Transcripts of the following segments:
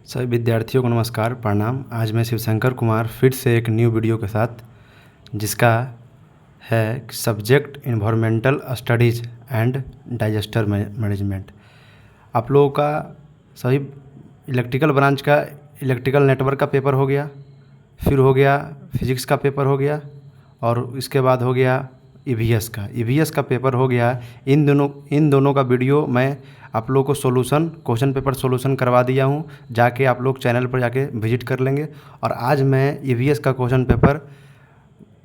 सभी विद्यार्थियों को नमस्कार, प्रणाम। आज मैं शिवशंकर कुमार फिर से एक न्यू वीडियो के साथ, जिसका है subject environmental studies and digester management. आप लोगों का सभी इलेक्ट्रिकल ब्रांच का इलेक्ट्रिकल नेटवर्क का पेपर हो गया, फिर हो गया फिजिक्स का पेपर हो गया, और इसके बाद हो गया ईवीएस का पेपर हो गया। इन दोनों का वीडियो मैं आप लोगों को क्वेश्चन पेपर सोल्यूशन करवा दिया हूँ। जाके आप लोग चैनल पर जाके विजिट कर लेंगे। और आज मैं ईवीएस का क्वेश्चन पेपर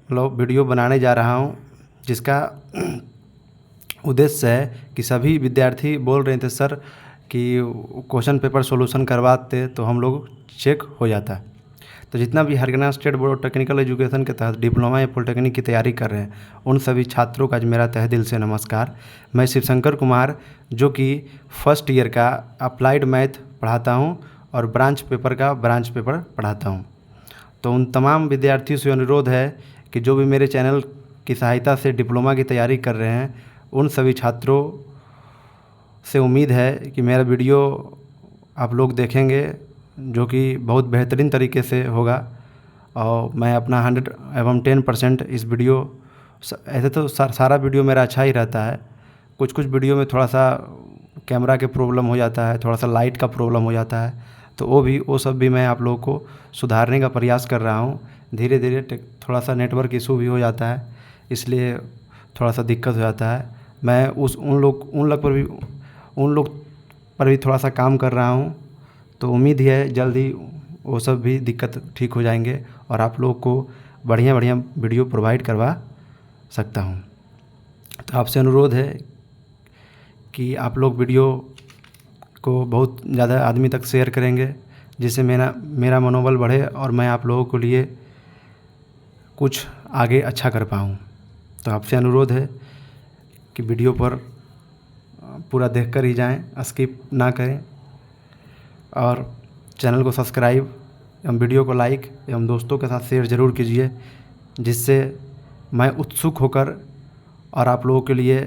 वीडियो बनाने जा रहा हूँ, जिसका उद्देश्य है कि सभी विद्यार्थी बोल रहे थे सर कि क्वेश्चन पेपर सोल्यूशन करवाते तो हम लोग चेक हो जाता। तो जितना भी Haryana state board of technical education के तहत डिप्लोमा या पॉलिटेक्निक की तैयारी कर रहे हैं, उन सभी छात्रों का आज मेरा तहे दिल से नमस्कार। मैं शिवशंकर कुमार, जो कि फर्स्ट ईयर का अप्लाइड मैथ पढ़ाता हूं और ब्रांच पेपर पढ़ाता हूं। तो उन तमाम विद्यार्थियों से अनुरोध है कि जो भी मेरे चैनल की सहायता से डिप्लोमा की तैयारी कर रहे हैं, उन सभी छात्रों से उम्मीद है कि मेरा वीडियो आप लोग देखेंगे, जो कि बहुत बेहतरीन तरीके से होगा। और मैं अपना 100 एवं 10% इस वीडियो, ऐसे तो सारा वीडियो मेरा अच्छा ही रहता है। कुछ वीडियो में थोड़ा सा कैमरा के प्रॉब्लम हो जाता है, थोड़ा सा लाइट का प्रॉब्लम हो जाता है, तो वो सब भी मैं आप लोगों को सुधारने का प्रयास कर रहा हूँ। धीरे धीरे थोड़ा सा नेटवर्क इशू भी हो जाता है, इसलिए थोड़ा सा दिक्कत हो जाता है। मैं उन लोग पर भी थोड़ा सा काम कर रहा हूँ। तो उम्मीद है जल्द ही वो सब भी दिक्कत ठीक हो जाएंगे और आप लोग को बढ़िया वीडियो प्रोवाइड करवा सकता हूँ। तो आपसे अनुरोध है कि आप लोग वीडियो को बहुत ज़्यादा आदमी तक शेयर करेंगे, जिससे मेरा मनोबल बढ़े और मैं आप लोगों के लिए कुछ आगे अच्छा कर पाऊँ। तो आपसे अनुरोध है कि वीडियो पर पूरा देखकर ही जाएं, स्किप ना करें, और चैनल को सब्सक्राइब एवं वीडियो को लाइक एवं दोस्तों के साथ शेयर ज़रूर कीजिए, जिससे मैं उत्सुक होकर और आप लोगों के लिए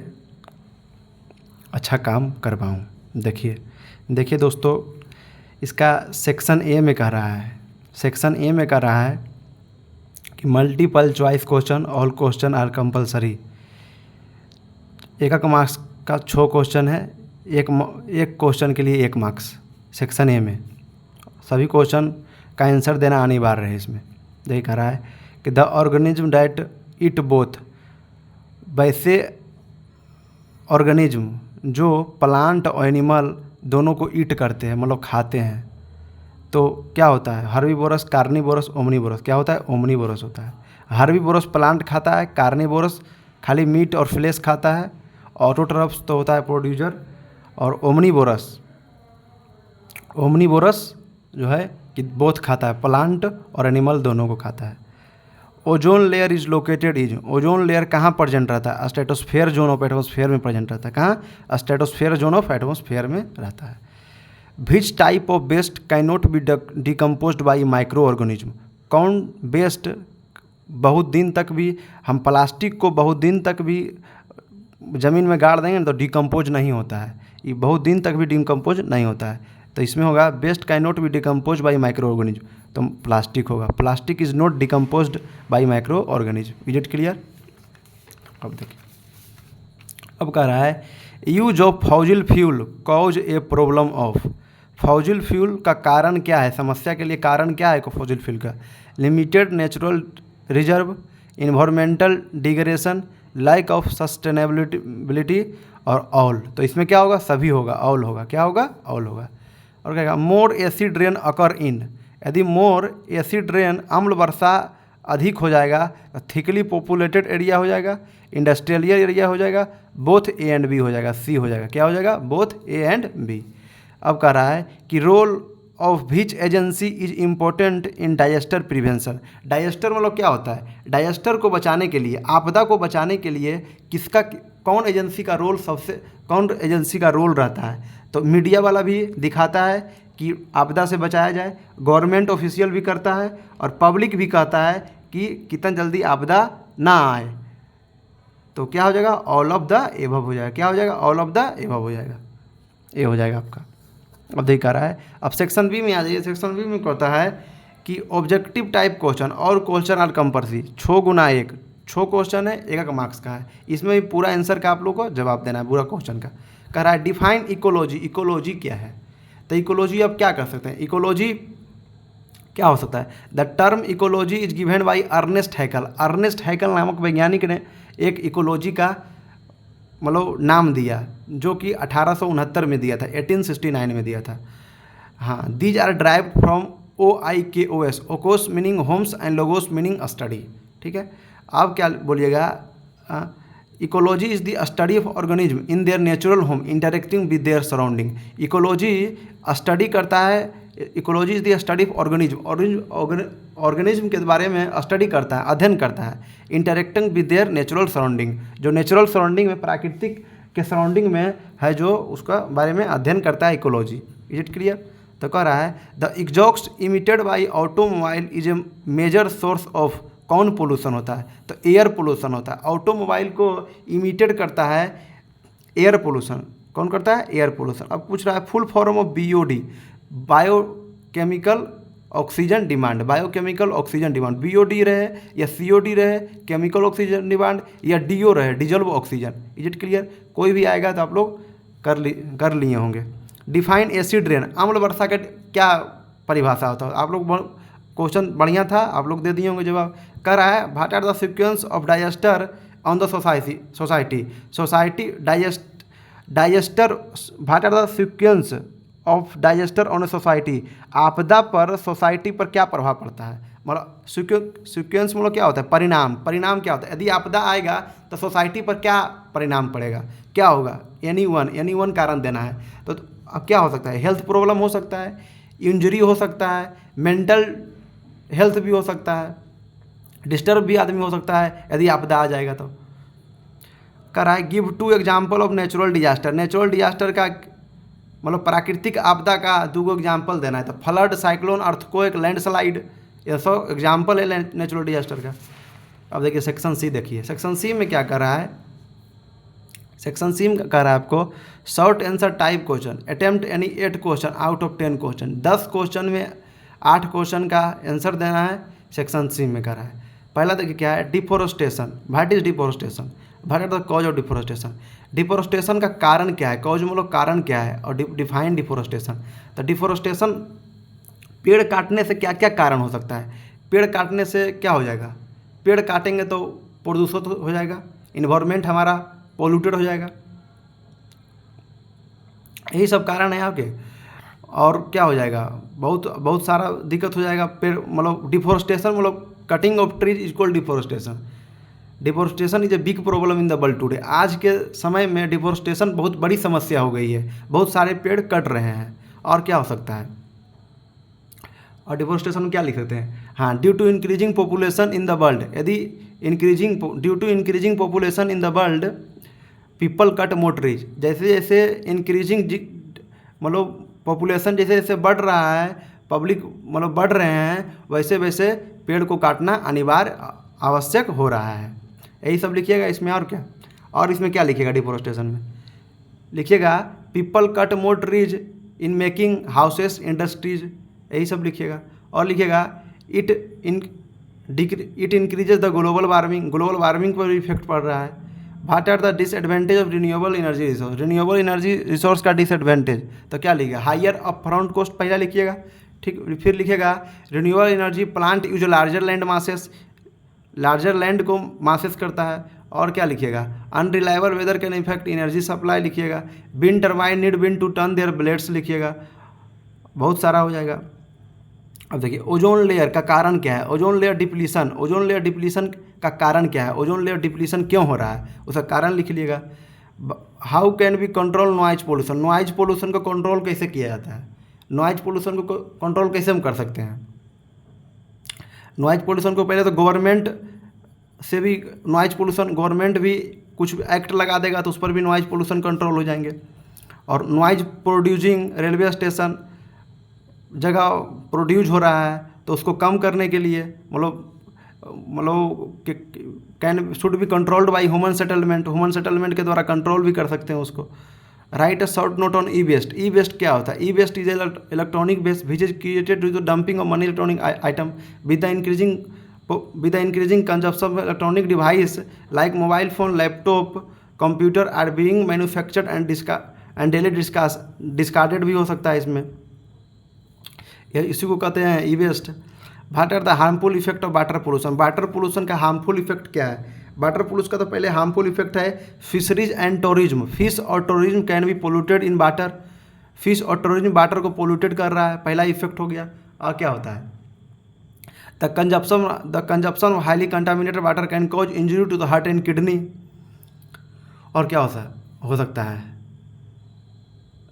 अच्छा काम कर पाऊँ। देखिए दोस्तों, इसका सेक्शन ए में कह रहा है कि multiple choice question, all question are compulsory. एक मार्क्स का 6 क्वेश्चन है, एक क्वेश्चन के लिए 1 मार्क्स। सेक्शन ए में सभी क्वेश्चन का आंसर देना अनिवार्य है। इसमें यही कह रहा है कि the organism that eat both, वैसे ऑर्गेनिज्म जो प्लांट और एनिमल दोनों को ईट करते हैं, मतलब खाते हैं, तो क्या होता है? Herbivorous, carnivorous, omnivorous. क्या होता है? ओमनीवोरस होता है। हर्बीवोरस प्लांट खाता है, कार्निवोरस खाली मीट और फ्लेश खाता है, ऑटोट्रॉफ्स तो होता है प्रोड्यूसर, और ओमनीवोरस जो है कि बोथ खाता है, प्लांट और एनिमल दोनों को खाता है। Ozone layer is located ozone layer कहाँ प्रेजेंट रहता है? स्ट्रेटोस्फेयर जोन ऑफ एटमॉस्फेयर में प्रेजेंट रहता है। कहाँ? स्ट्रेटोस्फेयर जोन ऑफ एटमॉस्फेयर में रहता है। Which type of waste can not be decomposed by micro organism? कौन वेस्ट बहुत दिन तक भी, हम प्लास्टिक को बहुत दिन तक भी ज़मीन में गाड़ देंगे तो डिकम्पोज नहीं होता है, ये बहुत दिन तक भी डिकम्पोज नहीं होता है। तो इसमें होगा waste can not be decompose by micro organism, तो प्लास्टिक होगा। Plastic is not decomposed by micro organism. Is it clear? अब देखिए, अब कह रहा है use of fossil fuel cause a problem of. Fossil fuel का कारण क्या है? समस्या के लिए कारण क्या है फॉसिल फ्यूल का? Limited natural reserve, environmental degradation, lack of sustainability और ऑल। तो इसमें क्या होगा? सभी होगा, ऑल होगा। क्या होगा? ऑल होगा। और क्या कहा? मोर एसिड रेन अकर इन, यदि मोर एसिड रेन अम्ल वर्षा अधिक हो जाएगा, थिकली पॉपुलेटेड एरिया हो जाएगा, इंडस्ट्रियल एरिया हो जाएगा, बोथ ए एंड बी हो जाएगा, सी हो जाएगा। क्या हो जाएगा? Both A and B. अब कह रहा है कि role of which agency is important in disaster prevention. Disaster मतलब क्या होता है? डाइजेस्टर को बचाने के लिए, आपदा को बचाने के लिए कौन एजेंसी का रोल रहता है? तो मीडिया वाला भी दिखाता है कि आपदा से बचाया जाए, गवर्नमेंट ऑफिशियल भी करता है, और पब्लिक भी कहता है कि कितना जल्दी आपदा ना आए। तो क्या हो जाएगा? ऑल ऑफ द एबव हो जाएगा। क्या हो जाएगा? ऑल ऑफ द एबव हो जाएगा। ये हो जाएगा आपका। अब देखा रहा है। अब सेक्शन बी में आ जाइए। सेक्शन बी में कहता है कि ऑब्जेक्टिव टाइप क्वेश्चन और क्वेश्चन आर कंपल्सरी 6 × 1, 6 क्वेश्चन है, 1 मार्क्स का है। इसमें भी पूरा आंसर का आप लोग को जवाब देना है पूरा क्वेश्चन का। कह रहा है डिफाइन इकोलॉजी, इकोलॉजी क्या है। तो इकोलॉजी आप क्या कर सकते हैं, इकोलॉजी क्या हो सकता है। The term ecology is given by Ernest Haeckel. Ernest Haeckel नामक वैज्ञानिक ने एक इकोलॉजी का मतलब नाम दिया, जो कि 1869 में दिया था, 1869 में दिया था। हाँ, these are drive from OIKOS, oikos meaning homes and logos meaning study. ठीक है, आप क्या बोलिएगा, ecology is the study of organism in their natural home interacting with their surrounding. Ecology study करता है, ecology is the study of organism, organism के बारे में स्टडी करता है, अध्ययन करता है, interacting with their natural surrounding, जो नेचुरल सराउंडिंग में, प्राकृतिक के सराउंडिंग में है, जो उसका बारे में अध्ययन करता है इकोलॉजी। Is it clear. तो कह रहा है the exhaust emitted by automobile is a major source of, कौन पोल्यूशन होता है, तो एयर पोल्यूशन होता है। ऑटोमोबाइल को इमिटेड करता है एयर पोल्यूशन, कौन करता है, एयर पोल्यूशन। अब पूछ रहा है full form of BOD, biochemical oxygen demand, biochemical oxygen demand, BOD रहे या COD रहे, केमिकल ऑक्सीजन डिमांड, या DO रहे, dissolved oxygen. Is it clear. कोई भी आएगा तो आप लोग कर लिए होंगे। डिफाइन एसिड रेन, अम्ल वर्षा का क्या परिभाषा होता है। आप लोग क्वेश्चन बढ़िया था, आप लोग दे दिए होंगे जवाब। कह रहा है what are the sequence of disaster on the society disaster, what are the sequence of disaster on a society. आपदा पर सोसाइटी पर क्या प्रभाव पड़ता है, मतलब सीक्वेंस मतलब क्या होता है, परिणाम, परिणाम क्या होता है। यदि आपदा आएगा तो सोसाइटी पर क्या परिणाम पड़ेगा, क्या होगा, एनी वन कारण देना है। तो अब क्या हो सकता है, हेल्थ प्रॉब्लम हो सकता है, इंजरी हो सकता है, मेंटल हेल्थ भी हो सकता है, डिस्टर्ब भी आदमी हो सकता है यदि आपदा आ जाएगा तो। कह रहा है give 2 example of natural disaster, natural disaster का मतलब प्राकृतिक आपदा का 2 एग्जाम्पल देना है। तो फ्लड, साइक्लोन, अर्थक्वेक, लैंडस्लाइड, ये सब एग्जाम्पल है नेचुरल डिजास्टर का। अब देखिए सेक्शन सी, देखिए सेक्शन सी में क्या कर रहा है। सेक्शन सी में कह रहा है आपको short answer type question, attempt any 8 question out of 10 question, 10 question में 8 क्वेश्चन का आंसर देना है। सेक्शन सी में कह रहा है पहला देखिए क्या है, deforestation, what is deforestation, what are the cause of deforestation. Deforestation का कारण क्या है, कॉज मतलब कारण क्या है, और डिफाइन डिफोरेस्टेशन। तो डिफोरेस्टेशन, पेड़ काटने से क्या क्या कारण हो सकता है। पेड़ काटने से क्या हो जाएगा, पेड़ काटेंगे तो प्रदूषित हो जाएगा, इन्वायरमेंट हमारा पोल्यूटेड हो जाएगा, यही सब कारण है आपके। और क्या हो जाएगा, बहुत सारा दिक्कत हो जाएगा। पेड़ मतलब डिफोरेस्टेशन मतलब cutting of trees is called deforestation. Deforestation is a big problem in the world today. आज के समय में डिफोरेस्टेशन बहुत बड़ी समस्या हो गई है, बहुत सारे पेड़ कट रहे हैं। और क्या हो सकता है, और डिफोरेस्टेशन क्या लिख सकते हैं, हाँ, due to increasing population in the world, यदि due to increasing population in the world people cut more trees. जैसे जैसे इंक्रीजिंग मतलब पॉपुलेशन जैसे जैसे बढ़ रहा है, पब्लिक मतलब बढ़ रहे हैं, वैसे वैसे पेड़ को काटना अनिवार्य आवश्यक हो रहा है। यही सब लिखिएगा इसमें। और क्या, और इसमें क्या लिखिएगा, डिफोरेस्टेशन में लिखिएगा people cut more trees in making houses industries, यही सब लिखिएगा। और लिखिएगा it increases the global warming, global warming पर इफेक्ट पड़ रहा है। What are the disadvantage of renewable energy resource, renewable energy resource का डिसएडवांटेज, तो क्या लिखिएगा, हायर अप फ्रंट कॉस्ट पहला लिखिएगा। ठीक, फिर लिखिएगा renewable energy plant use larger land masses, larger land को मासेस करता है। और क्या लिखिएगा, unreliable weather can effect energy supply लिखिएगा। Wind turbine need wind to turn their blades लिखिएगा। बहुत सारा हो जाएगा। अब देखिए ओजोन लेयर का कारण क्या है, ozone layer depletion, ozone layer depletion का कारण क्या है, ओजोन लेयर डिप्लीशन क्यों हो रहा है, उसका कारण लिख लीजिएगा। How can be control noise pollution, noise pollution को कंट्रोल कैसे किया जाता है, नॉइज पोल्यूशन को कंट्रोल कैसे हम कर सकते हैं। नॉइज पोल्यूशन को पहले तो गवर्नमेंट से भी नॉइज पोल्यूशन, गवर्नमेंट भी कुछ एक्ट लगा देगा तो उस पर भी नॉइज पोल्यूशन कंट्रोल हो जाएंगे। और नॉइज प्रोड्यूसिंग रेलवे स्टेशन जगह प्रोड्यूस हो रहा है तो उसको कम करने के लिए मतलब can should be controlled by human settlement, human settlement के द्वारा कंट्रोल भी कर सकते हैं उसको। Write a short note on e waste. E waste क्या होता है? E waste is electronic waste which is created due to dumping of money electronic item with the increasing consumption of electronic device like mobile phone, laptop, computer are being manufactured and daily discarded भी हो सकता है इसमें। इसी को कहते हैं e waste. What are the harmful effect of water pollution. Water pollution का हार्मफुल इफेक्ट क्या है? वाटर पोल्यूशन का तो पहले हार्मफुल इफेक्ट है फिशरीज एंड टूरिज्म। फिश और tourism can be polluted in water. Fish और टूरिज्म वाटर को पोल्यूटेड कर रहा है, पहला इफेक्ट हो गया। और क्या होता है? The consumption of highly contaminated water can cause injury to the heart and kidney. और क्या हो सकता है?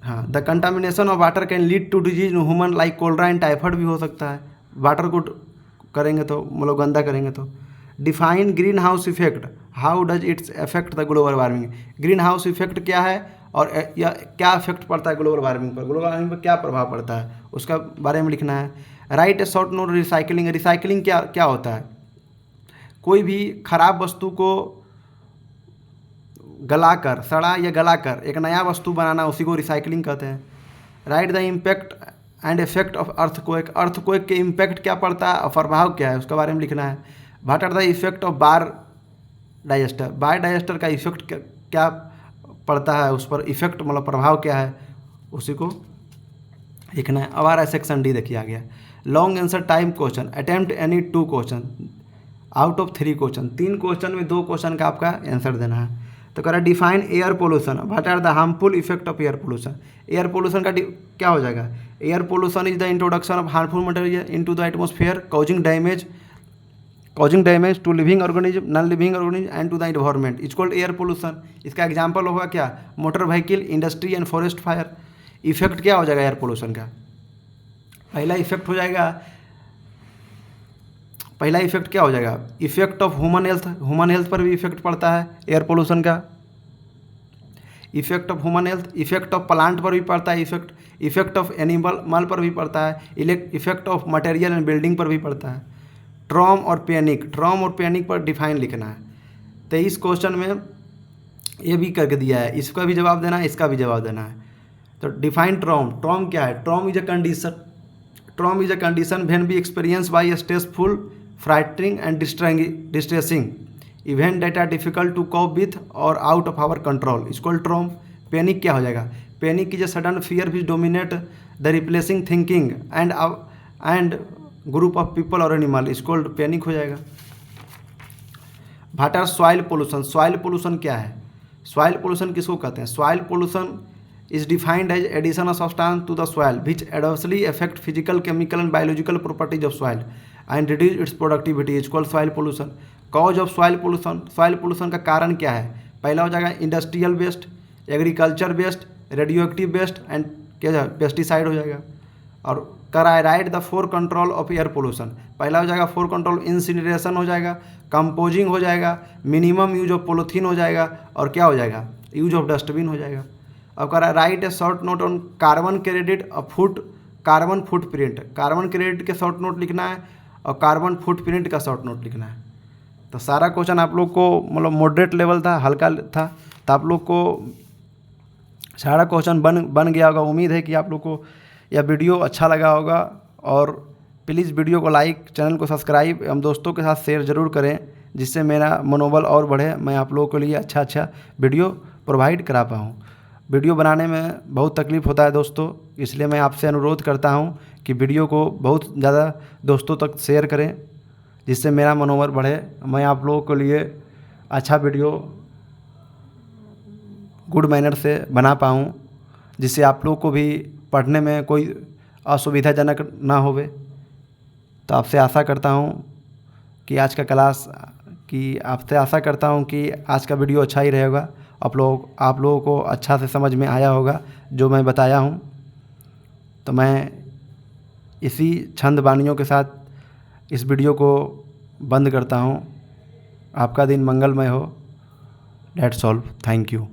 हाँ, the contamination of water can lead to disease in human like cholera and typhoid भी हो सकता है, वाटर को करेंगे तो, मतलब गंदा करेंगे तो। Define green house effect, how does it's affect the global warming. Green house effect क्या है और या क्या इफेक्ट पड़ता है ग्लोबल वार्मिंग पर, ग्लोबल वार्मिंग पर क्या प्रभाव पड़ता है, उसका बारे में लिखना है। राइट ए शॉर्ट नोट रिसाइकलिंग। रिसाइकलिंग क्या होता है? कोई भी खराब वस्तु को गलाकर, सड़ा या गलाकर एक नया वस्तु बनाना, उसी को रिसाइकलिंग कहते हैं। Right the impact and effect of earthquake. Earthquake के इम्पैक्ट क्या पड़ता है और प्रभाव क्या है, उसके बारे में लिखना है। What are the effect of bar disaster. Bar disaster का इफेक्ट क्या पड़ता है, उस पर इफेक्ट मतलब प्रभाव क्या है, उसी को लिखना है। अब आ रहा है सेक्शन डी, देखिए आ गया। Long answer time question, attempt any 2 question out of 3 question. 3 question में 2 क्वेश्चन का आपका आंसर देना है। तो कह रहा है define air pollution. What are the harmful effect of air pollution. Air pollution का क्या हो जाएगा? Air pollution is the introduction of harmful material into the atmosphere causing damage to living organism, non living organism and to the environment is called air pollution. इसका example होगा क्या? Motor vehicle, industry and forest fire. Effect क्या हो जाएगा air pollution का? पहला effect क्या हो जाएगा? इफेक्ट ऑफ ह्यूमन हेल्थ पर भी इफेक्ट पड़ता है एयर पोल्यूशन का। Effect of human health, effect of plant पर भी पड़ता है इफेक्ट ऑफ एनिमल पर भी पड़ता है, effect of material and building पर भी पड़ता है। ट्रॉम और पैनिक पर डिफाइन लिखना है। 23 क्वेश्चन में ये भी करके दिया है, इसका भी जवाब देना है, इसका भी जवाब देना है। तो डिफाइन ट्रॉम क्या है? Trauma is a condition when be experience by a stressful, frightening and distressing event that are difficult to cope with और out of our control is called trauma. Panic क्या हो जाएगा? Panic is a sudden fear which dominate the replacing thinking and group of people और animal is called panic हो जाएगा। What are soil pollution. Soil pollution क्या है? Soil pollution किसको कहते हैं? Soil pollution is defined as addition of substance to the soil which adversely affect physical, chemical and biological properties of soil and reduce its productivity is called soil pollution. Cause of soil pollution, soil pollution का कारण क्या है? पहला हो जाएगा industrial waste, agriculture waste, radioactive waste and क्या pesticide हो जाएगा। और करा write the 4 control of air pollution. पहला हो जाएगा 4 कंट्रोल, इंसिनरेशन हो जाएगा, कंपोजिंग हो जाएगा, मिनिमम यूज ऑफ पॉलीथीन हो जाएगा, और क्या हो जाएगा? यूज ऑफ डस्टबिन हो जाएगा। अब कह रहा है right A short note on carbon credit carbon footprint. Carbon credit के शॉर्ट नोट लिखना है और कार्बन फुटप्रिंट का शॉर्ट नोट लिखना है। तो सारा क्वेश्चन आप लोग को मतलब मॉडरेट लेवल था, हल्का था, तो आप लोग को सारा क्वेश्चन बन गया होगा। उम्मीद है कि आप लोग को यह वीडियो अच्छा लगा होगा, और प्लीज़ वीडियो को लाइक, चैनल को सब्सक्राइब एवं दोस्तों के साथ शेयर ज़रूर करें, जिससे मेरा मनोबल और बढ़े, मैं आप लोगों के लिए अच्छा वीडियो प्रोवाइड करा पाऊँ। वीडियो बनाने में बहुत तकलीफ़ होता है दोस्तों, इसलिए मैं आपसे अनुरोध करता हूं कि वीडियो को बहुत ज़्यादा दोस्तों तक शेयर करें, जिससे मेरा मनोबल बढ़े, मैं आप लोगों के लिए अच्छा वीडियो गुड मैनर से बना पाऊँ, जिससे आप लोग को भी पढ़ने में कोई असुविधाजनक ना होवे। तो आपसे आशा करता हूं कि आज का वीडियो अच्छा ही रहेगा। आप लोगों को अच्छा से समझ में आया होगा जो मैं बताया हूं। तो मैं इसी छंद वाणियों के साथ इस वीडियो को बंद करता हूं। आपका दिन मंगलमय हो। That's all. Thank you.